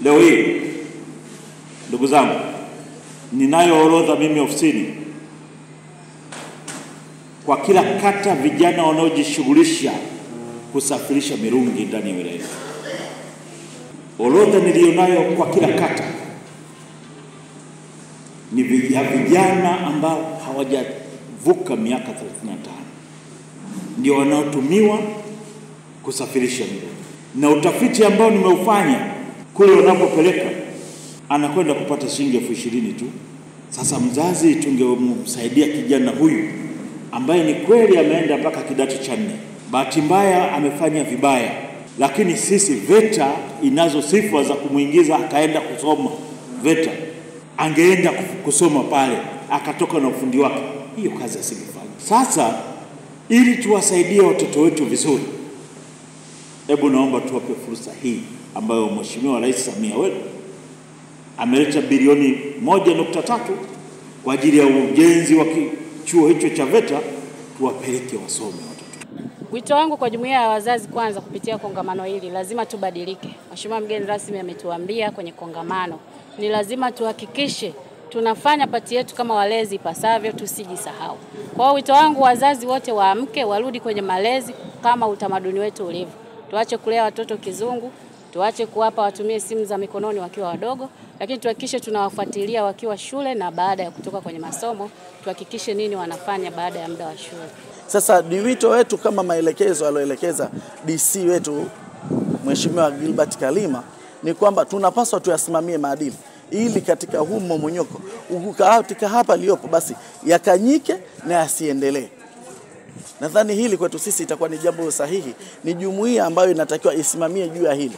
Leo hii ndugu zangu, ninayo orodha mimi ofisini kwa kila kata vijana wanaojishughulisha kusafirisha mirungi ndani ya wilaya. Orodha nilionayo kwa kila kata ni vijana ambao hawajavuka miaka 35 ndio wanaotumiwa kusafirisha mirungi. Na utafiti ambao nimeufanya kule wanapopeleka anakwenda kupata shilingi 20,000 tu. Sasa mzazi tungemsaidia kijana huyu ambaye ni kweli ameenda mpaka kidato cha 4. Bahati mbaya amefanya vibaya, lakini sisi VETA inazo sifa za kumuingiza akaenda kusoma VETA. Angeenda kusoma pale akatoka na ufundi wake, hiyo kazi asingefanya. Sasa ili tuwasaidie watoto wetu vizuri, hebu naomba tuwape fursa hii ambayo Mheshimiwa Rais Samia wetu ameleta bilioni 1.3 kwa ajili ya ujenzi wa chuo hicho cha VETA, tuwapeleke wasome watoto. Wito wangu kwa jumuiya ya wazazi, kwanza kupitia kongamano hili lazima tubadilike. Mheshimiwa mgeni rasmi ametuambia kwenye kongamano ni lazima tuhakikishe tunafanya pati yetu kama walezi pasavyo, tusijisahau. Kwa hiyo wito wangu, wazazi wote waamke, warudi kwenye malezi kama utamaduni wetu ulivyo. Tuache kulea watoto kizungu, tuache kuwapa watumie simu za mikononi wakiwa wadogo, lakini tuhakikishe tunawafuatilia wakiwa shule na baada ya kutoka kwenye masomo, tuhakikishe nini wanafanya baada ya muda wa shule. Sasa ni wito wetu kama maelekezo aloelekeza DC wetu Mheshimiwa Gilbert Kalima ni kwamba tunapaswa tuyasimamie maadili ili katika huu mmomonyoko katika hapa liyopo basi yakanyike na yasiendelee. Nadhani hili kwetu sisi itakuwa ni jambo sahihi, ni jumuiya ambayo inatakiwa isimamie juu ya hili.